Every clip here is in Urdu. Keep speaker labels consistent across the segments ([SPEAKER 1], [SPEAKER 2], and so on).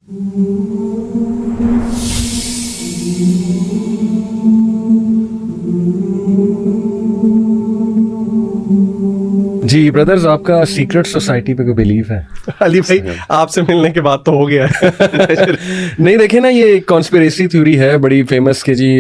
[SPEAKER 1] جی بردرز، آپ کا سیکرٹ سوسائٹی پہ کوئی بلیف ہے؟
[SPEAKER 2] علی بھائی آپ سے ملنے کے بعد تو ہو گیا ہے.
[SPEAKER 1] نہیں دیکھیں نا، یہ کانسپیریسی تھیوری ہے بڑی فیمس کہ جی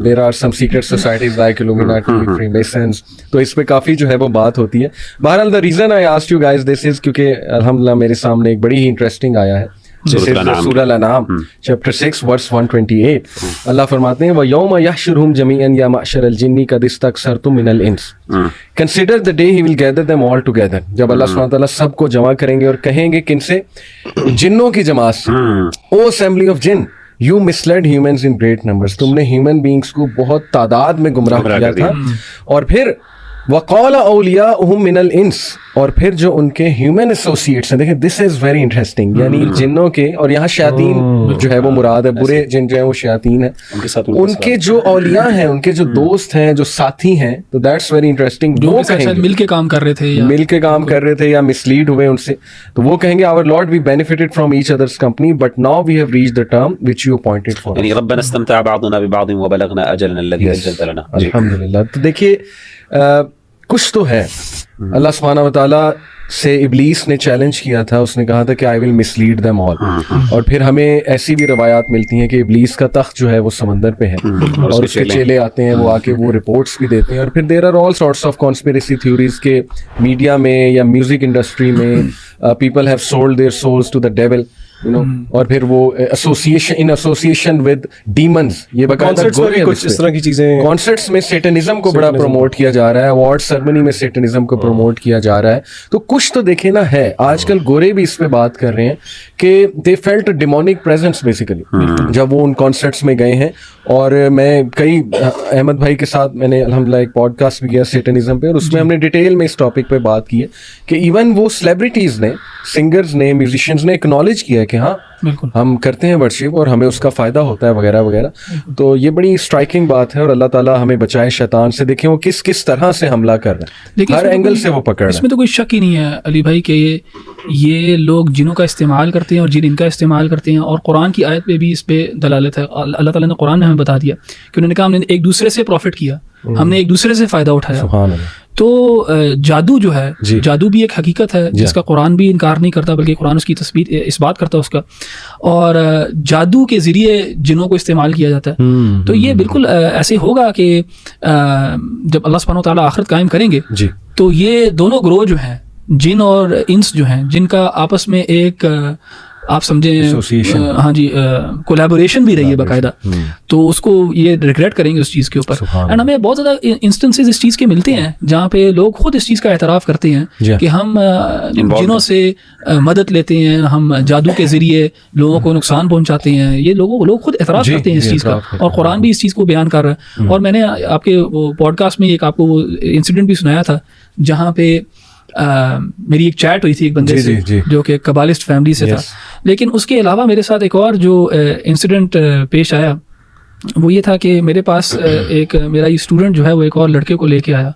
[SPEAKER 1] there are some secret societies like Illuminati, Freemasons, تو اس پہ کافی جو ہے وہ بات ہوتی ہے. بہرحال the reason I asked you guys this is کیونکہ الحمدللہ میرے سامنے ایک بڑی ہی انٹرسٹنگ آیا ہے. سورہ الانعام چیپٹر 6 ورس 128. اللہ فرماتے ہیں وَيَوْمَ يَحْشُرُهُمْ جَمِيعًا يَا مَعْشَرَ الْجِنِّ قَدِ اسْتَكْثَرْتُم مِّنَ الْإِنسِ Consider the day he will gather them all together. جب اللہ سبحانہ تعالیٰ سب کو جمع کریں گے اور کہیں گے کن سے؟ جنوں کی جماعت سے. O assembly of jinn, you misled humans in great numbers, تم نے ہیومن بینگس کو بہت تعداد میں گمراہ کیا تھا. اور پھر وقال اولیاؤہم من الانس، اور پھر جو ان کے ہیومن ایسوسیٹس ہیں، دیکھیں دس از ویری انٹرسٹنگ، یعنی جنوں کے، اور یہاں شیاطین جو ہے وہ مراد ہے، برے جن جو ہیں وہ شیاطین ہیں، ان کے جو اولیاء ہیں، ان کے جو دوست ہیں، جو ساتھی ہیں، تو دیٹس ویری انٹرسٹنگ. وہ کہیں گے
[SPEAKER 3] مل کے کام کر رہے تھے
[SPEAKER 1] یا مسلیڈ ہوئے ان سے، تو وہ کہیں گے our Lord we benefited from each others company but now we have reach the term which you appointed for,
[SPEAKER 4] یعنی ربنا استمتع بعضنا ببعض وبلغنا اجلنا الذي اجلت لنا.
[SPEAKER 1] الحمدللہ. تو دیکھیے کچھ تو ہے. اللہ سبحانہ و تعالیٰ سے ابلیس نے چیلنج کیا تھا، اس نے کہا تھا کہ آئی ول مس لیڈ دیم آل. اور پھر ہمیں ایسی بھی روایات ملتی ہیں کہ ابلیس کا تخت جو ہے وہ سمندر پہ ہے اور اس کے چیلے آتے ہیں، وہ آ کے وہ رپورٹس بھی دیتے ہیں. اور پھر there are all sorts of conspiracy theories کے میڈیا میں یا میوزک انڈسٹری میں people have sold their souls to the devil, you know. اور پھر وہ ایسوسیشن ود ڈیمنز، یہ باقاعدہ
[SPEAKER 2] کچھ اس طرح کی چیزیں.
[SPEAKER 1] کانسرٹس میں سیٹنزم کو بڑا پروموٹ کیا جا رہا ہے، اوارڈ سرمنی میں سیٹنزم کو پروموٹ کیا جا رہا ہے. تو کچھ تو دیکھیں نا ہے. آج کل گورے بھی اس پہ بات کر رہے ہیں کہ they felt demonic presence basically جب وہ ان کانسرٹس میں گئے ہیں. اور میں کئی احمد بھائی کے ساتھ میں نے الحمدللہ ایک پوڈ کاسٹ بھی کیا سیٹنزم پہ، اور اس میں ہم نے ڈیٹیل میں اس ٹاپک پہ بات کی ہے کہ ایون وہ سیلیبریٹیز نے، سنگرز نے، میوزیشینز نے اکنالج کیا ہے کہ ہاں ہم کرتے ہیں ورشپ اور ہمیں اس کا فائدہ ہوتا ہے وغیرہ وغیرہ. تو یہ بڑی اسٹرائکنگ بات ہے، اور اللہ تعالیٰ ہمیں بچائے شیطان سے. دیکھیں وہ کس کس طرح سے حملہ کر رہے ہیں، ہر اینگل سے وہ پکڑ رہے ہیں.
[SPEAKER 3] اس میں تو کوئی شک ہی نہیں ہے علی بھائی کہ یہ لوگ جنوں کا استعمال کرتے ہیں اور جن ان کا استعمال کرتے ہیں. اور قرآن کی آیت پہ بھی اس پہ دلالت ہے. اللہ تعالیٰ نے قرآن میں ہمیں بتا دیا کہ انہوں نے کہا ہم نے ایک دوسرے سے پروفٹ کیا، ہم نے ایک دوسرے سے فائدہ اٹھایا.
[SPEAKER 1] سبحان اللہ.
[SPEAKER 3] تو جادو جو ہے، جادو بھی ایک حقیقت ہے جس کا قرآن بھی انکار نہیں کرتا، بلکہ قرآن اس کی تثبیت اس بات کرتا ہے اس کا. اور جادو کے ذریعے جنوں کو استعمال کیا جاتا ہے. تو یہ بالکل ایسے ہوگا کہ جب اللہ سبحانہ و تعالیٰ آخرت قائم کریں گے تو یہ دونوں گروہ جو ہیں، جن اور انس جو ہیں، جن کا آپس میں ایک آپ سمجھیں ہاں جی کولیبوریشن بھی رہی ہے باقاعدہ، تو اس کو یہ ریگریٹ کریں گے اس چیز کے اوپر. اینڈ ہمیں بہت زیادہ انسٹنسز اس چیز کے ملتے ہیں جہاں پہ لوگ خود اس چیز کا اعتراف کرتے ہیں کہ ہم جنوں سے مدد لیتے ہیں، ہم جادو کے ذریعے لوگوں کو نقصان پہنچاتے ہیں. یہ لوگ خود اعتراف کرتے ہیں اس چیز کا، اور قرآن بھی اس چیز کو بیان کر رہا ہے. اور میں نے آپ کے وہ پوڈ کاسٹ میں ایک آپ کو وہ انسیڈنٹ بھی سنایا تھا جہاں پہ میری ایک چیٹ ہوئی تھی ایک بندے سے جو کہ قبالسٹ فیملی سے تھا. لیکن اس کے علاوہ میرے ساتھ ایک اور جو انسیڈنٹ پیش آیا وہ یہ تھا کہ میرے پاس ایک میرا یہ اسٹوڈنٹ جو ہے وہ ایک اور لڑکے کو لے کے آیا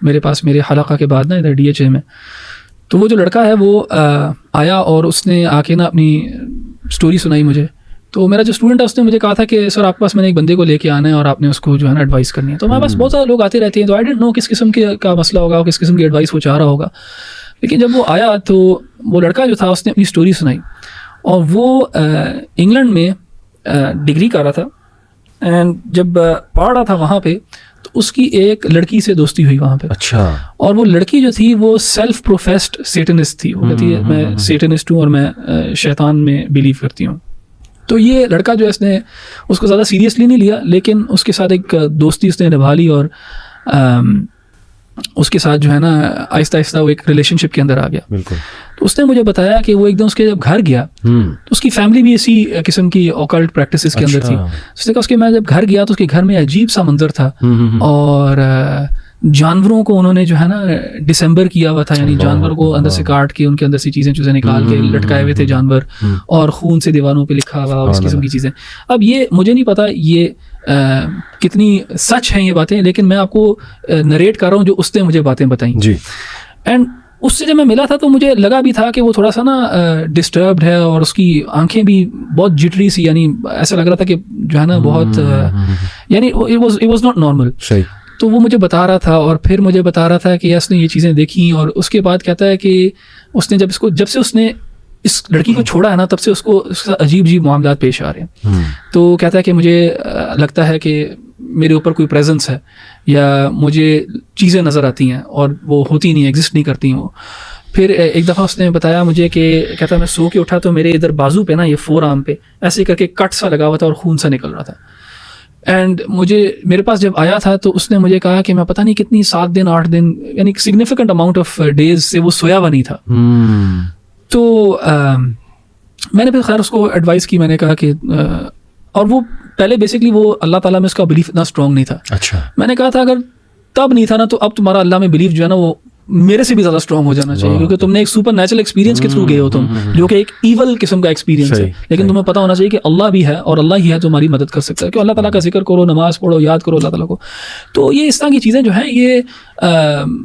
[SPEAKER 3] میرے پاس میرے حلقہ کے بعد نا ادھر DHA میں. تو وہ جو لڑکا ہے وہ آیا اور اس نے آ کے نا اپنی اسٹوری سنائی مجھے. تو میرا جو اسٹوڈنٹ ہے اس نے مجھے کہا تھا کہ سر آپ کے پاس میں نے ایک بندے کو لے کے آنا ہے اور آپ نے اس کو جو ہے نا ایڈوائس کرنی ہے. تو ہمارے پاس بہت سارے لوگ آتے رہتے ہیں، تو آئی ڈونٹ نو کس قسم کا مسئلہ ہوگا، کس قسم کی ایڈوائس وہ چاہ رہا ہوگا. لیکن جب وہ آیا تو وہ لڑکا جو تھا اس نے اپنی اسٹوری سنائی، اور وہ انگلینڈ میں ڈگری کر رہا تھا. اینڈ جب پڑھ رہا تھا وہاں پہ تو اس کی ایک لڑکی سے دوستی ہوئی وہاں پہ. اچھا. اور وہ لڑکی جو تھی وہ سیلف پروفیسڈ سیٹنسٹ تھی. وہ کہتی ہے میں سیٹنسٹ ہوں اور میں شیطان میں بلیو کرتی ہوں. تو یہ لڑکا جو اس نے اس کو زیادہ سیریسلی نہیں لیا، لیکن اس کے ساتھ ایک دوستی اس نے نبھا لی، اور اس کے ساتھ جو ہے نا آہستہ آہستہ وہ ایک ریلیشن شپ کے اندر آ گیا. بالکل. تو اس نے مجھے بتایا کہ وہ ایک دم اس کے جب گھر گیا تو اس کی فیملی بھی اسی قسم کی اوکلٹ پریکٹسز کے اندر تھی. اس نے کہا اس کے میں جب گھر گیا تو اس کے گھر میں عجیب سا منظر تھا، اور جانوروں کو انہوں نے جو ہے نا ڈسمبر کیا ہوا تھا، یعنی جانور کو اندر سے کاٹ کے ان کے اندر سے چیزیں نکال کے لٹکائے ہوئے تھے جانور، اور خون سے دیواروں پہ لکھا ہوا اس قسم کی چیزیں. اب یہ مجھے نہیں پتا یہ کتنی سچ ہیں یہ باتیں، لیکن میں آپ کو نریٹ کر رہا ہوں جو اس نے مجھے باتیں بتائیں. جی. اینڈ اس سے جب میں ملا تھا تو مجھے لگا بھی تھا کہ وہ تھوڑا سا نا ڈسٹربڈ ہے اور اس کی آنکھیں بھی بہت جٹری سی, یعنی ایسا لگ رہا تھا کہ جو ہے نا بہت یعنی it was not normal.
[SPEAKER 1] صحیح.
[SPEAKER 3] تو وہ مجھے بتا رہا تھا اور پھر مجھے بتا رہا تھا کہ اس نے یہ چیزیں دیکھی, اور اس کے بعد کہتا ہے کہ اس نے جب سے اس نے اس لڑکی کو چھوڑا ہے نا, تب سے اس کو عجیب عجیب معاملات پیش آ رہے ہیں. تو کہتا ہے کہ مجھے لگتا ہے کہ میرے اوپر کوئی پریزنس ہے یا مجھے چیزیں نظر آتی ہیں اور وہ ہوتی نہیں, ایگزسٹ نہیں کرتی وہ. پھر ایک دفعہ اس نے بتایا مجھے کہ کہتا میں سو کے اٹھا تو میرے ادھر بازو پہ نا, یہ فور آرم پہ ایسے کر کے کٹ سا لگا ہوا تھا اور خون سا نکل رہا تھا. اینڈ میرے پاس جب آیا تھا تو اس نے مجھے کہا کہ میں پتہ نہیں کتنی 7 دن 8 دن یعنی سگنیفیکنٹ اماؤنٹ آف ڈیز سے وہ سویا ہوا نہیں تھا. تو میں نے پھر خیر اس کو ایڈوائز کی, میں نے کہا کہ اور وہ پہلے بیسکلی وہ اللہ تعالیٰ میں اس کا بلیف اتنا اسٹرانگ نہیں تھا.
[SPEAKER 1] اچھا.
[SPEAKER 3] میں نے کہا تھا اگر تب نہیں تھا نا تو اب تمہارا اللہ میں بلیف جو ہے نا وہ میرے سے بھی زیادہ اسٹرانگ ہو جانا چاہیے, کیونکہ تم نے ایک سپر نیچرل ایکسپیرینس کے تھرو گئے ہو تم, جو کہ ایک ایول قسم کا ایکسپیرینس ہے, لیکن تمہیں پتا ہونا چاہیے کہ اللہ بھی ہے اور اللہ ہی ہے جو ہماری مدد کر سکتا ہے. کہ اللہ تعالیٰ کا ذکر کرو, نماز پڑھو, یاد کرو اللہ تعالیٰ کو. تو یہ اس طرح کی چیزیں جو ہیں یہ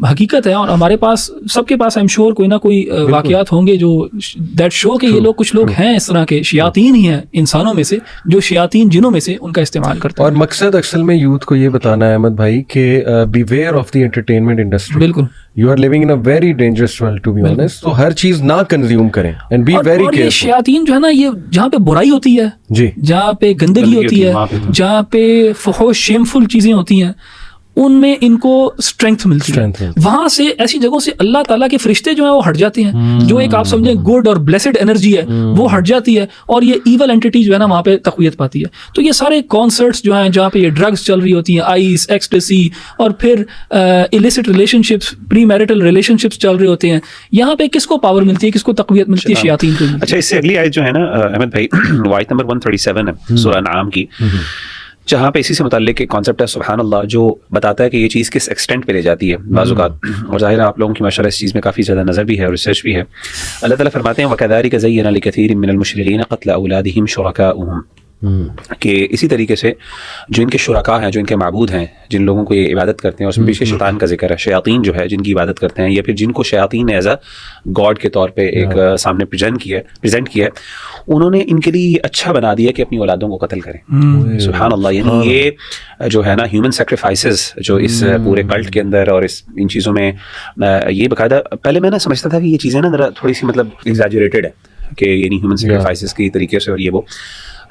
[SPEAKER 3] حقیقت ہے, اور ہمارے پاس سب کے پاس آئی ایم شیور کوئی نہ کوئی واقعات ہوں گے جو دیٹ شو کہ یہ لوگ کچھ لوگ ہیں اس طرح کے شیاطین ہی ہیں انسانوں میں سے, جو شیاطین جنوں میں سے ان کا استعمال کرتے ہیں.
[SPEAKER 1] اور مقصد اصل میں یوتھ کو یہ بتانا ہے احمد بھائی کہ beware of the entertainment industry.
[SPEAKER 3] بالکل.
[SPEAKER 1] You are living in a very dangerous world, to be honest. تو ہر چیز نہ کنزیوم کریں and be very careful.
[SPEAKER 3] یہ شیاطین جو ہے نا, یہ جہاں پہ برائی ہوتی ہے,
[SPEAKER 1] جی,
[SPEAKER 3] جہاں پہ گندگی ہوتی ہے, جہاں پہ فحش شیمفل چیزیں ہوتی ہیں, ان میں ان کو اسٹرینتھ ملتی ہے. وہاں سے ایسی جگہوں سے اللہ تعالیٰ کے فرشتے جو ہیں وہ ہٹ جاتے ہیں, جو ایک آپ سمجھیں گڈ اور بلیسڈ انرجی ہے وہ ہٹ جاتی ہے, اور یہ ایول اینٹی جو ہے نا وہاں پہ تقویت پاتی ہے. تو یہ سارے کانسرٹس جو ہیں جہاں پہ یہ ڈرگس چل رہی ہوتی ہیں, آئس, ایکسٹیسی, اور پھر ایلیسٹ ریلیشن شپس, پری میرٹل ریلیشن شپس چل رہے ہوتے ہیں, یہاں پہ کس کو پاور ملتی ہے, کس کو تقویت ملتی ہے؟ شیاطین کو.
[SPEAKER 4] اچھا, اس سے اگلی آیت جو ہے نا احمد بھائی, آیت نمبر 137 ہے سورہ انعام کی, جہاں پہ اسی سے متعلق ایک کانسیپٹ ہے سبحان اللہ, جو بتاتا ہے کہ یہ چیز کس ایکسٹینٹ پہ لے جاتی ہے بعض اوقات, اور ظاہر ہے آپ لوگوں کی ماشاءاللہ اس چیز میں کافی زیادہ نظر بھی ہے اور ریسرچ بھی ہے. اللہ تعالیٰ فرماتے ہیں وَكَذَلِكَ زَيَّنَ لِكَثِيرٍ مِّنَ الْمُشْرِكِينَ قَتْلَ أَوْلَادِهِمْ شُرَكَاؤُهُمْ, کہ اسی طریقے سے جو ان کے شرکا ہیں, جو ان کے معبود ہیں, جن لوگوں کو یہ عبادت کرتے ہیں, اس میں پیچھے شیطان کا ذکر ہے, شیاطین جو ہے جن کی عبادت کرتے ہیں, یا پھر جن کو شیاطین نے ایز اے گاڈ کے طور پہ ایک سامنے پریزنٹ کیا ہے, انہوں نے ان کے لیے اچھا بنا دیا کہ اپنی اولادوں کو قتل کریں. سبحان اللہ. یعنی یہ جو ہے نا ہیومن سیکریفائسز جو اس پورے کلٹ کے اندر اور ان چیزوں میں, یہ باقاعدہ پہلے میں نا سمجھتا تھا کہ یہ چیزیں نا ذرا تھوڑی سی مطلب ایگزیجریٹڈ ہے کہ یعنی ہیومن سیکریفائسز کی طریقے سے اور یہ وہ.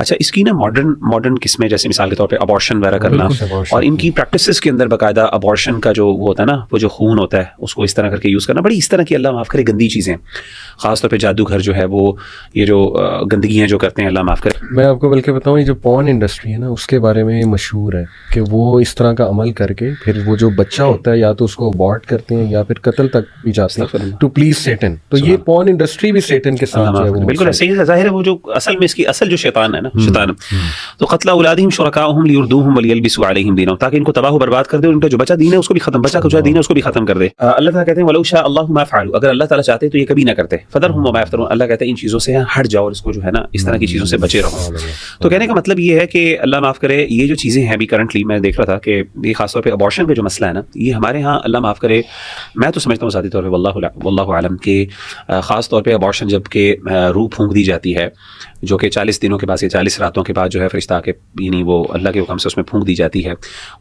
[SPEAKER 4] اچھا, اس کی نا ماڈرن قسمیں, جیسے مثال کے طور پہ ابارشن وغیرہ کرنا, اور ان کی پریکٹسز کے اندر باقاعدہ ابارشن کا جو وہ ہوتا ہے نا, وہ جو خون ہوتا ہے اس کو اس طرح کر کے یوز کرنا, بڑی اس طرح کی اللہ معاف کرے گندی چیزیں, خاص طور پہ جادوگر جو ہے وہ یہ جو گندگیاں جو کرتے ہیں اللہ معاف کرے. میں
[SPEAKER 1] آپ کو بلکہ بتاؤں, یہ جو پورن انڈسٹری ہے نا اس کے بارے میں مشہور ہے کہ وہ اس طرح کا عمل کر کے پھر وہ جو بچہ ہوتا ہے یا تو اس کو ابارٹ کرتے ہیں یا پھر قتل تک بھی جاتے ہیں ٹو پلیز سیٹن. تو یہ پورن انڈسٹری بھی سیٹن کے ساتھ ہے.
[SPEAKER 4] بالکل صحیح ہے. ظاہر ہے وہ جو اصل میں اس کی اصل جو شیطان ہے نا, شیطان, تو قتل اولادہم شرکاؤہم لیردوہم ولیلبسوا علیہم دینہم, تاکہ ان کو تباہ و برباد کر دے, ان کا جو بچہ دین ہے اس کو بھی ختم, بچہ کا جو دین ہے اس کو بھی ختم کر دے. اللہ تعالیٰ کہتے ہیں ولو شاء اللہ ما فعلوا, اگر اللہ تعالیٰ چاہتے تو یہ کبھی نہ کرتے. فذرہم وما یفترون, اللہ کہتے ہیں ان چیزوں سے ہٹ جاؤ اور اس کو جو ہے نا اس طرح کی چیزوں سے بچے رہو. تو کہنے کا مطلب یہ ہے کہ اللہ معاف کرے, یہ جو چیزیں ہیں ابھی کرنٹلی میں دیکھ رہا تھا کہ یہ خاص طور پہ ابارشن کا جو مسئلہ ہے نا, یہ ہمارے ہاں اللہ معاف کرے, میں تو سمجھتا ہوں ذاتی طور پہ واللہ عالم کہ خاص طور پہ ابارشن جب کہ روح پھونک دی جاتی ہے, جو کہ 40 دنوں کے بعد یا 40 راتوں کے بعد جو ہے فرشتہ کے یعنی وہ اللہ کے حکم سے اس میں پھونک دی جاتی ہے,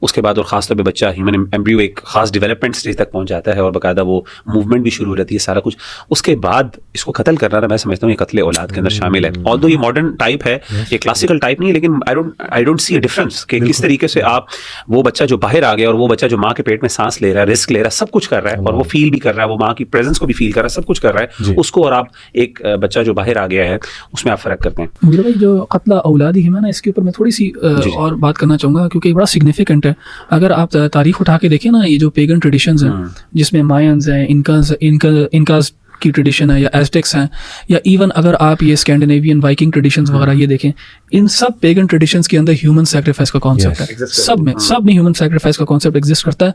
[SPEAKER 4] اس کے بعد اور خاص طور پہ بچہ ہیومن ایمبریو ایک خاص ڈیولپمنٹ اسٹیج تک پہنچ جاتا ہے اور باقاعدہ وہ موومنٹ بھی شروع ہو جاتی ہے, سارا کچھ. اس کے بعد اس کو قتل کرنا نا, میں سمجھتا ہوں یہ قتل اولاد کے اندر شامل ہے. آلدو یہ ماڈرن ٹائپ ہے, یہ کلاسیکل ٹائپ نہیں ہے, لیکن I don't see a difference کہ کس طریقے سے آپ وہ بچہ جو باہر آ گیا اور وہ بچہ جو ماں کے پیٹ میں سانس لے رہا ہے, رسک لے رہا ہے, سب کچھ کر رہا ہے اور وہ فیل بھی کر رہا ہے, وہ ماں کی پریزنس کو بھی فیل کر رہا ہے, سب کچھ کر رہا ہے, اس کو اور آپ ایک بچہ جو باہر آ گیا ہے اس میں آپ فرق کرتے ہیں.
[SPEAKER 3] میرے بھائی جو قتل اولادہم ہے نا, اس کے اوپر میں تھوڑی سی اور بات کرنا چاہوں گا کیونکہ یہ بڑا سگنیفیکنٹ ہے. اگر آپ تاریخ اٹھا کے دیکھیں نا, یہ جو پیگن ٹریڈیشنز ہیں جس میں مایانز ہیں, انکاز کی ٹریڈیشن ہے, یا ایزٹیکس ہیں, یا ایون اگر آپ یہ اسکینڈینیوین وائکنگ ٹریڈیشنز وغیرہ یہ دیکھیں, ان سب پیگن ٹریڈیشنز کے اندر ہیومن سیکریفائس کا کانسیپٹ ہے. سب میں ہیومن سیکریفائس کا کانسیپٹ ایگزسٹ کرتا ہے,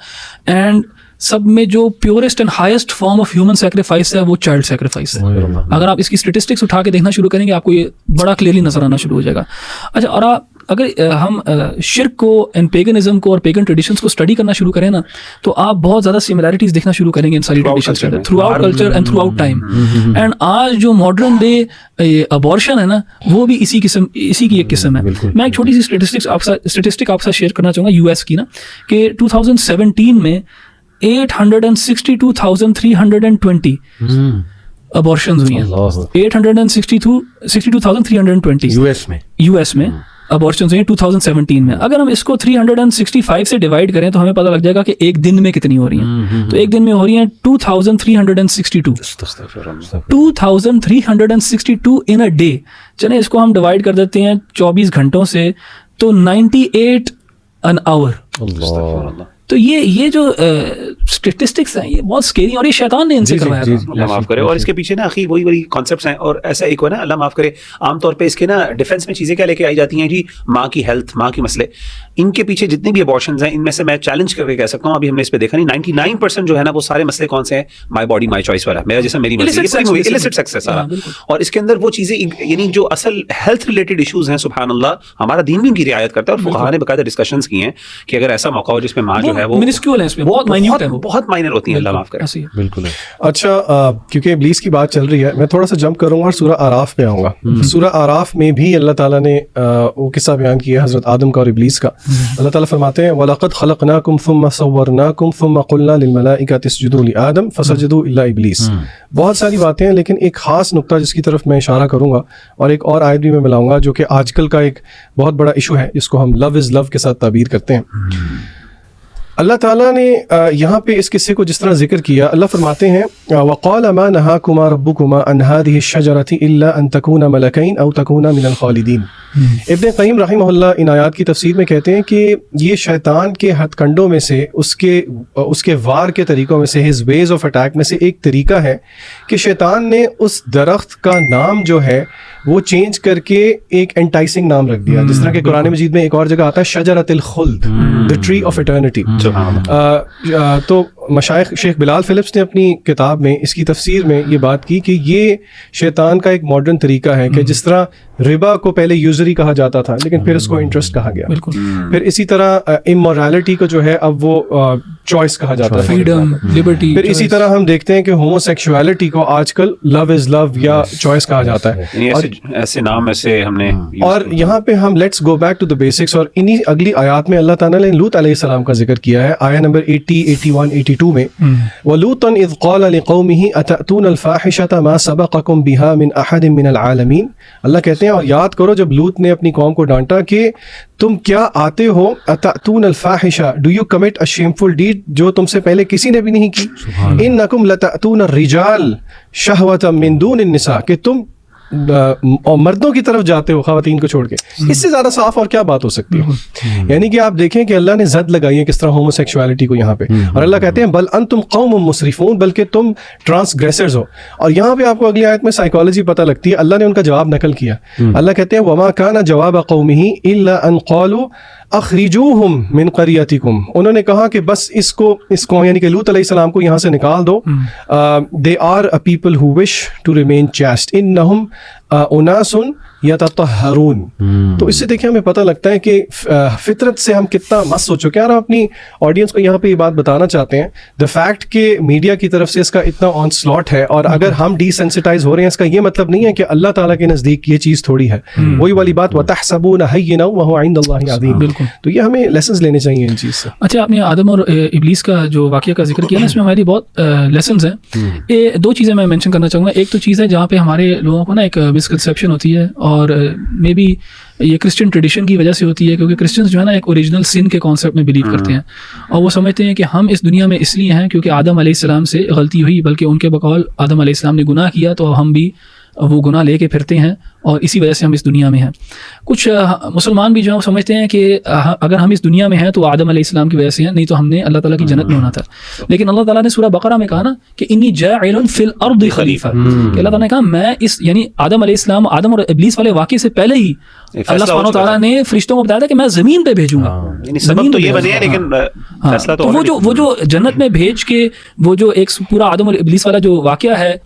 [SPEAKER 3] اینڈ سب میں جو purest and highest form of human sacrifice ہے وہ چائلڈ سیکریفائس ہے. اگر آپ اس کی اسٹیٹسٹکس اٹھا کے دیکھنا شروع کریں گے آپ کو یہ بڑا کلیئرلی نظر آنا شروع ہو جائے گا. اچھا, اور اگر ہم شرک کو اینڈ پیگنزم کو اور پیگن ٹریڈیشنس کو اسٹڈی کرنا شروع کریں نا تو آپ بہت زیادہ سملیرٹیز دیکھنا شروع کریں گے ان ساری ٹریڈیشنس کے اندر throughout culture and throughout time. And آج جو ماڈرن ڈے ابارشن ہے نا وہ بھی اسی کی ایک قسم ہے. میں ایک چھوٹی سی اسٹیٹسٹک آپ سے شیئر کرنا چاہوں گا یو ایس کی نا کہ 2017 میں 862,320 ابارشنز ہوئی ہیں. 862,320 یو ایس میں ابارشنز ہوئی ہیں 2017 میں. اگر ہم اس کو 365 سے ڈیوائڈ کریں تو ہمیں پتہ لگ جائے گا کہ ایک دن میں کتنی ہو رہی ہیں. تو ایک دن میں ہو رہی ہیں 2,362 ان اے ڈے. چلیں اس کو ہم ڈیوائڈ کر دیتے ہیں 24 گھنٹوں سے تو 98 ان آور. تو یہ جو اسٹیٹسٹکس ہیں یہ بہت اسکیری اور یہ شیطان نے ان سے کروایا تھا.
[SPEAKER 4] اللہ معاف کرے. اور اس کے پیچھے نا اخی وہی کانسیپٹس ہیں. اور ایسا ایک ہو نا اللہ معاف کرے عام طور پہ اس کے نا ڈیفینس میں چیزیں کیا لے کے آئی جاتی ہیں جی ماں کی ہیلتھ ماں کے مسئلے. ان کے پیچھے جتنے بھی ابارشنز ہیں ان میں سے میں چیلنج کر کے کہہ سکتا ہوں ابھی ہم نے اس پہ دیکھا نہیں 99% جو ہے نا وہ سارے مسئلے کون سے ہیں مائی باڈی مائی چوائس والا میرا جسم میری مرضی illicit sex ہے سارا. اور اس کے اندر وہ چیزیں یعنی جو اصل ہیلتھ ریلیٹڈ ایشوز ہیں سبحان اللہ ہمارا دین بھی ان کی رعایت کرتا ہے. اور فقہاء نے باقاعدہ ڈسکشنز کی ہیں کہ اگر ایسا موقع ہو جس میں ماں جو ہے وہ
[SPEAKER 3] منسکیول ہے اس میں بہت مائنیوٹ ہے وہ
[SPEAKER 4] بہت مائنر ہوتی ہیں. اللہ معاف کرے.
[SPEAKER 1] بالکل.
[SPEAKER 2] اچھا کیونکہ ابلیس کی بات چل رہی ہے میں تھوڑا سا جمپ کروں گا اور سورہ آراف پہ آؤں گا. سورہ آراف میں بھی اللہ تعالیٰ نے وہ قصہ بیان کیا حضرت آدم کا اور ابلیس کا. اللہ تعالیٰ فرماتے ہیں وَلَقَدْ خَلَقْنَاكُمْ ثُمَّ صَوَّرْنَاكُمْ ثُمَّ قُلْنَا لِلْمَلَائِكَةِ اسْجُدُوا لِآدَمَ فَسَجَدُوا إِلَّا إِبْلِيسَ. بہت ساری باتیں ہیں لیکن ایک خاص نقطہ جس کی طرف میں اشارہ کروں گا اور ایک اور آیت بھی میں ملاؤں گا جو کہ آج کل کا ایک بہت بڑا ایشو ہے جس کو ہم لو از لو کے ساتھ تعبیر کرتے ہیں. اللہ تعالیٰ نے یہاں پہ اس قصے کو جس طرح ذکر کیا اللہ فرماتے ہیں وَقَالَ مَا نَهَاكُمَا رَبُّكُمَا عَنْ هَٰذِهِ الشَّجَرَةِ إِلَّا أَن تَكُونَا مَلَكَيْنِ أَوْ تَكُونَا مِنَ الْخَالِدِينَ. ابن قیم رحمہ اللہ ان آیات کی تفسیر میں کہتے ہیں کہ یہ شیطان کے ہتھ کنڈوں میں سے اس کے وار کے طریقوں میں سے his ways of attack میں سے ایک طریقہ ہے کہ شیطان نے اس درخت کا نام جو ہے وہ چینج کر کے ایک انٹائسنگ نام رکھ دیا جس طرح کہ قرآن مجید میں ایک اور جگہ آتا ہے شجرۃ الخلد the tree of eternity. تو مشائخ شیخ بلال فلپس نے اپنی کتاب میں اس کی تفسیر میں یہ بات کی کہ یہ شیطان کا ایک ماڈرن طریقہ ہے کہ جس طرح ربا کو پہلے یوزری کہا جاتا تھا لیکن پھر اس کو انٹرسٹ کہا گیا. پھر اسی طرح امورالٹی کو جو ہے اب وہ چوائس کہا جاتا ہے
[SPEAKER 3] فریڈم لبرٹی.
[SPEAKER 2] پھر اسی طرح ہم دیکھتے ہیں کہ ہومو سیکشوالٹی کو آج کل لو از لو یا چوائس کہا جاتا ہے.
[SPEAKER 4] ایسے نام ایسے ہم نے
[SPEAKER 2] اور یہاں پہ ہم let's go back to the basics اور انہی اگلی آیات میں اللہ تعالیٰ نے لوط علیہ السلام کا ذکر کیا ہے آیہ نمبر 80 81 82 میں وَلُوطًا إِذْ قَالَ لِقَوْمِهِ أَتَأْتُونَ الْفَاحِشَةَ مَا سَبَقَكُمْ بِهَا مِنْ أَحَدٍ مِنَ الْعَالَمِينَ. اللہ کہتے ہیں اور یاد کرو جب لوط نے اپنی قوم کو ڈانٹا کہ تم کیا آتے ہو أَتَأْتُونَ الْفَاحِشَةَ do you commit a shameful deed جو تم سے پہلے کسی نے بھی نہیں کی. إِنَّكُمْ لَتَأْتُونَ الرِّجَالَ شَهْوَةً مِنْ دُونِ النِّسَاءِ کہ تم مردوں کی طرف جاتے ہو خواتین کو چھوڑ کے. اس سے زیادہ صاف اور کیا بات ہو سکتی ہے. یعنی کہ آپ دیکھیں کہ اللہ نے زد لگائی ہے کس طرح ہومو سیکشوالٹی کو یہاں پہ اور اللہ کہتے ہیں بل انتم قوم مسرفون بلکہ تم ٹرانسگریسرز ہو. اور یہاں پہ آپ کو اگلی آیت میں سائیکالوجی پتہ لگتی ہے. اللہ نے ان کا جواب نقل کیا. اللہ کہتے ہیں وما کان جواب قومه الا ان قالوا اخرجوہم من قریتکم. انہوں نے کہا کہ بس اس کو یعنی کہ لوط علیہ السلام کو یہاں سے نکال دو. they are a people who wish to remain chaste انہم اناس یتطہرون. تو اس سے دیکھیں ہمیں پتہ لگتا ہے کہ فطرت سے ہم کتنا مس ہو چکے ہیں. اور ہم اپنی آڈینس کو یہاں پہ یہ بات بتانا چاہتے ہیں دا فیکٹ کہ میڈیا کی طرف سے اس کا اتنا آن سلاٹ ہے اور اگر ہم ڈی سینسٹائز ہو رہے ہیں اس کا یہ مطلب نہیں ہے کہ اللہ تعالیٰ کے نزدیک یہ چیز تھوڑی ہے. وہی والی بات وَتَحْسَبُونَ هَيِّنًا وَهُوَ عِندَ اللَّهِ عَظِيمٌ. تو یہ ہمیں لیسنز لینے چاہیے ان چیز سے.
[SPEAKER 3] اچھا آپ نے آدم اور ابلیس کا جو واقعہ کا ذکر کیا نا اس میں ہماری بہت لیسنز ہیں. دو چیزیں میں مینشن کرنا چاہوں گا. ایک تو چیز ہے جہاں پہ ہمارے لوگوں کو نا ایک مسکنسیپشن ہوتی ہے اور مے بی یہ کرسچن ٹریڈیشن کی وجہ سے ہوتی ہے کیونکہ کرسچنز جو ہے نا ایک اوریجنل سن کے کانسیپٹ میں بلیو کرتے ہیں اور وہ سمجھتے ہیں کہ ہم اس دنیا میں اس لیے ہیں کیونکہ آدم علیہ السلام سے غلطی ہوئی بلکہ ان کے بقول آدم علیہ السلام نے گناہ کیا تو ہم بھی وہ گناہ لے کے پھرتے ہیں اور اسی وجہ سے ہم اس دنیا میں ہیں. کچھ مسلمان بھی جو ہیں سمجھتے ہیں کہ اگر ہم اس دنیا میں ہیں تو آدم علیہ السلام کی وجہ سے ہیں نہیں تو ہم نے اللہ تعالیٰ کی جنت میں ہونا تھا. لیکن اللہ تعالیٰ نے سورہ بقرہ میں کہا نا کہ انی جاعل فی الارض خلیفہ کہ اللہ تعالیٰ نے کہا میں اس یعنی آدم علیہ السلام آدم اور ابلیس والے واقعے سے پہلے ہی اللہ سبحانہ وتعالیٰ نے فرشتوں کو بتایا تھا کہ میں زمین پہ بھیجوں گا.
[SPEAKER 4] سبب تو یہ بنے لیکن فیصلہ تو
[SPEAKER 3] وہ جو جنت میں بھیج کے وہ جو ایک پورا آدم اور ابلیس والا جو واقعہ ہے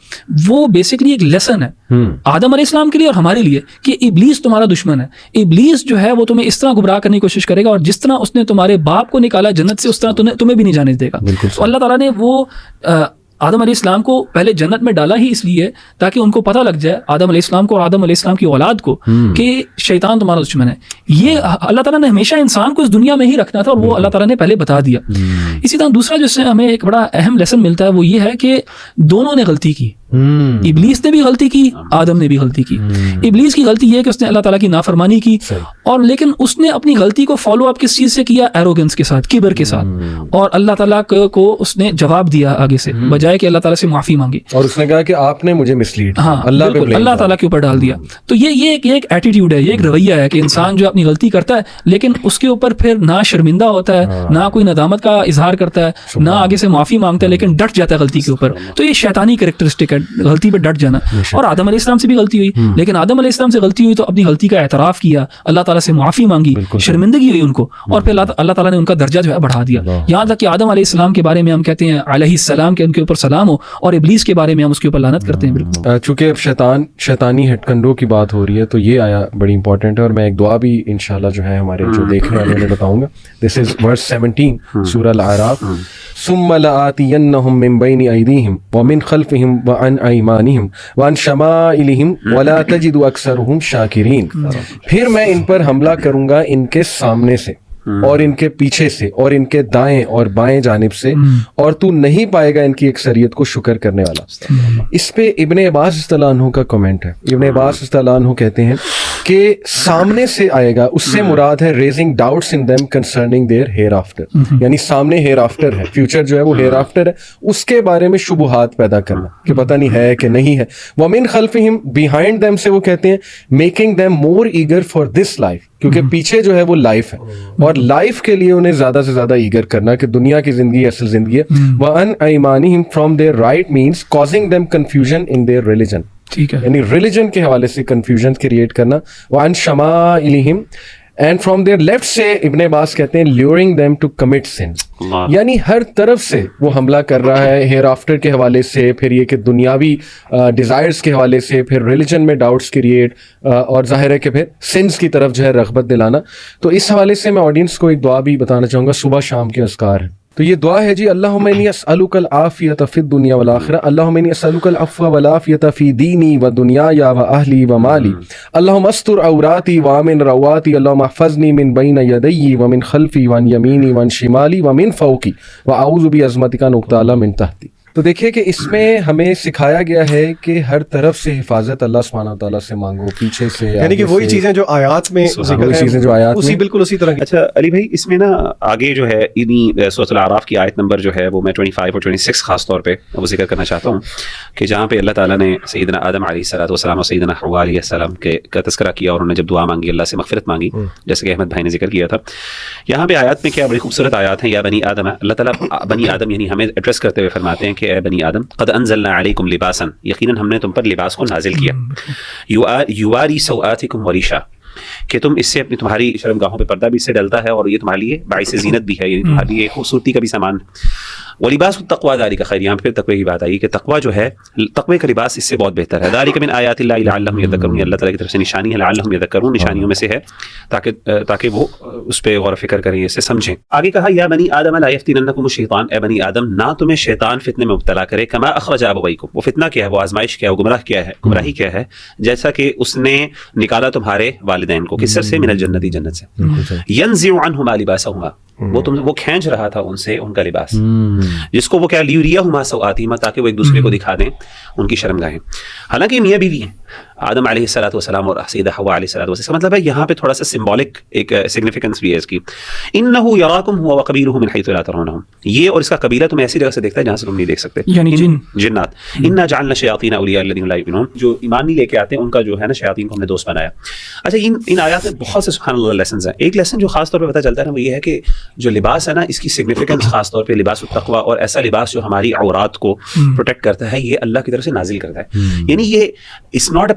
[SPEAKER 3] وہ بیسکلی ایک لیسن ہے آدم علیہ السلام کے لیے اور ہمارے لیے کہ ابلیس تمہارا دشمن ہے. ابلیس جو ہے وہ تمہیں اس طرح گمراہ کرنے کی کوشش کرے گا, اور جس طرح اس نے تمہارے باپ کو نکالا جنت سے اس طرح تمہیں بھی نہیں جانے دے گا. تو اللہ تعالیٰ نے وہ آدم علیہ السلام کو پہلے جنت میں ڈالا ہی اس لیے تاکہ ان کو پتہ لگ جائے, آدم علیہ السلام کو اور آدم علیہ السلام کی اولاد کو, کہ شیطان تمہارا دشمن ہے. یہ اللہ تعالیٰ نے ہمیشہ انسان کو اس دنیا میں ہی رکھنا تھا, اور وہ اللہ تعالیٰ نے پہلے بتا دیا. اسی طرح دوسرا جس سے ہمیں ایک بڑا اہم لیسن ملتا ہے وہ یہ ہے کہ دونوں نے غلطی کی. ابلیس نے بھی غلطی کی, آدم نے بھی غلطی کی. ابلیس کی غلطی یہ ہے کہ اس نے اللہ تعالیٰ کی نافرمانی کی, اور لیکن اس نے اپنی غلطی کو فالو اپ کس چیز سے کیا؟ ایروگنس کے ساتھ, کبر کے ساتھ. اور اللہ تعالیٰ کو اس نے جواب دیا آگے سے, بجائے کہ اللہ تعالیٰ سے معافی مانگی,
[SPEAKER 1] اور اس نے کہا کہ آپ نے مجھے مسلیڈ,
[SPEAKER 3] ہاں اللہ تعالیٰ کے اوپر ڈال دیا. تو یہ ایک ایٹیٹیوڈ ہے, یہ ایک رویہ ہے کہ انسان جو اپنی غلطی کرتا ہے لیکن اس کے اوپر پھر نہ شرمندہ ہوتا ہے, نہ کوئی ندامت کا اظہار کرتا ہے, نہ آگے سے معافی مانگتا ہے, لیکن ڈٹ جاتا ہے غلطی کے اوپر. تو یہ شیطانی کریکٹرسٹک ہے, غلطی پہ ڈٹ جانا. اور آدم علیہ السلام سے بھی غلطی ہوئی, لیکن آدم علیہ السلام سے غلطی ہوئی تو اپنی غلطی کا اعتراف کیا, اللہ تعالیٰ سے معافی مانگی, شرمندگی ہوئی ان کو, اور پھر اللہ تعالیٰ نے ان کا درجہ جو ہے بڑھا دیا. یہاں تک کہ آدم علیہ السلام کے بارے میں ہم کہتے ہیں علیہ السلام کہ ان کے اوپر سلام ہو, اور ابلیس کے بارے میں ہم اس کے اوپر لعنت کرتے ہیں. بالکل,
[SPEAKER 1] چونکہ اب شیطانی ہٹ کنڈوں کی بات ہو رہی ہے تو یہ آیا بڑی امپورٹنٹ ہے, اور میں ایک دعا بھی انشاءاللہ جو ہے ہمارے جو دیکھنے والے انہیں بتاؤں گا. دس از ورس 17 سورہ الاعراف. ثم لآتینہم من بین ایدیہم ومن خلفہم وعن ایمانہم وعن شمائلہم ولا تجد اکثرہم شاکرین. پھر میں ان پر حملہ کروں گا ان کے سامنے سے اور ان کے پیچھے سے اور ان کے دائیں اور بائیں جانب سے, اور تو نہیں پائے گا ان کی اکثریت کو شکر کرنے والا. اس پہ ابن عباس رضی اللہ عنہ کا کمنٹ ہے. ابن عباس رضی اللہ عنہ کہتے ہیں کہ سامنے سے آئے گا, اس سے مراد ہے raising doubts in them concerning their hereafter, یعنی سامنے ہیئر آفٹر ہے, فیوچر جو ہے وہ ہیئر آفٹر ہے, اس کے بارے میں شبہات پیدا کرنا کہ پتہ نہیں ہے کہ نہیں ہے. وَمِن خَلْفِهِمْ behind them سے وہ کہتے ہیں making them more eager for this life, کیونکہ پیچھے جو ہے وہ لائف ہے, اور لائف کے لیے انہیں زیادہ سے زیادہ ایگر کرنا کہ دنیا کی زندگی اصل زندگی ہے. وَعَنْ أَيْمَانِهِمْ from their right means causing them confusion in their religion,
[SPEAKER 3] ٹھیک ہے,
[SPEAKER 1] یعنی ریلیجن کے حوالے سے کنفیوژن کریٹ کرنا. وَعَنْ شَمَائِلِهِمْ and from their left سے ابن عباس کہتے ہیں luring them to commit sins, یعنی ہر طرف سے وہ حملہ کر رہا ہے ہیئر آفٹر کے حوالے سے, پھر یہ کہ دنیاوی ڈیزائرز کے حوالے سے, پھر ریلیجن میں ڈاؤٹس کریٹ, اور ظاہر ہے کہ پھر سنس کی طرف جو ہے رغبت دلانا. تو اس حوالے سے میں آڈینس کو ایک دعا بھی بتانا چاہوں گا, صبح شام کے اذکار ہیں. تو یہ دعا ہے جی, اللہم انی اسألک العافیۃ فی الدنیا والآخرہ, اللہم انی اسألک العفو والعافیۃ فی دینی و دنیای و اہلی و مالی, اللہم استر عوراتی وامن رواتی, اللہم احفظنی من بین یدی ومن خلفی وعن یمینی وعن شمالی ومن فوقی واعوذ بعظمتک ان اغتال من تحتی. تو دیکھیے کہ اس میں ہمیں سکھایا گیا ہے کہ ہر طرف سے حفاظت اللہ سبحانہ وتعالیٰ سے مانگو, پیچھے سے,
[SPEAKER 2] یعنی کہ وہی چیزیں جو آیات میں
[SPEAKER 1] چیزیں جو آیات
[SPEAKER 2] اسی بالکل اسی طرح.
[SPEAKER 4] اچھا علی بھائی, اس میں نا آگے جو ہے انہی سورۃ الاعراف کی آیت نمبر جو ہے وہ میں 25 اور 26 خاص طور پہ وہ ذکر کرنا چاہتا ہوں, کہ جہاں پہ اللہ تعالیٰ نے سیدنا آدم علیہ الصلوۃ والسلام اور سیدنا حوا علیہ السلام کا تذکرہ کیا, اور انہوں نے جب دعا مانگی اللہ سے مغفرت مانگی, جیسے کہ احمد بھائی نے ذکر کیا تھا. یہاں پہ آیات میں کیا بڑی خوبصورت آیات ہیں. یا بنی آدم, اللہ تعالیٰ بنی آدم یعنی ہمیں ایڈریس کرتے ہوئے فرماتے ہیں کہ اے بنی آدم قد انزلنا علیکم لباسا, یقیناً ہم نے تم پر لباس کو نازل کیا, یواری سوآتکم وریشا, کہ تم اس سے اپنی تمہاری شرمگاہوں پہ پردہ بھی اس سے ڈلتا ہے, اور یہ تمہارے لیے باعث زینت بھی ہے, یعنی تمہارے لیے خوبصورتی کا بھی سامان. ولباس التقوی ذالک خیر, یہاں پہ تقوی کی بات آئی کہ تقوی جو ہے, تقوی کا لباس اس سے بہت بہتر ہے. ذالک من آیات اللہ لعلہم یذکرون, اللہ تعالیٰ کی طرف سے نشانی ہے, لعلہم یذکرون, نشانیوں میں سے ہے تاکہ وہ اس پہ غور و فکر کریں, اسے سمجھیں. آگے کہا یا بنی آدم لا یفتننکم الشیطان, اے بنی آدم نہ تمہیں شیطان فتنے میں مبتلا کرے, کما اخرج ابویکم, وہ فتنہ کیا ہے, وہ آزمائش کیا ہے, وہ گمراہی کیا ہے, جیسا کہ اس نے نکالا تمہارے والدین کو کس سے, من الجنت, جنت سے. ینزع عنہما لباسہما, وہ کھینچ رہا تھا ان سے ان کا لباس, جس کو وہ کیا لیریہما سوآتہما, تاکہ وہ ایک دوسرے کو دکھا دیں ان کی شرمگاہیں. حالانکہ میاں بیوی ہیں آدم علیہ الصلوۃ والسلام اور سیدہ حوا علیہ الصلوۃ والسلام, مطلب ہے یہاں پہ تھوڑا سا سمبولک ایک سگنیفیکنس بھی ہے اس کی. انہ یراکم هو وقبیلہ من حیث لا ترونہم, یہ اور اس کا قبیلہ تمہیں ایسی جگہ سے دیکھتا ہے جہاں سے تم نہیں دیکھ سکتے,
[SPEAKER 3] یعنی
[SPEAKER 4] جنات. انا جعلنا الشیاطین اولیاء الذین لا یؤمنون, جو ایمان نہیں لے کے آتے ہیں ان کا جو ہے نا شیاطین کو ہم نے دوست بنایا. اچھا ان آیات میں بہت سے سبحان اللہ لیسنز ہیں. ایک لیسن جو خاص طور پہ پتہ چلتا ہے نا وہ یہ ہے کہ جو لباس ہے نا اس کی سگنیفیکنس خاص طور پہ لباس التقوی, اور ایسا لباس جو ہماری عورات کو پروٹیکٹ کرتا ہے, یہ اللہ کی طرف سے نازل کرتا ہے. یعنی یہ اٹس ناٹ اے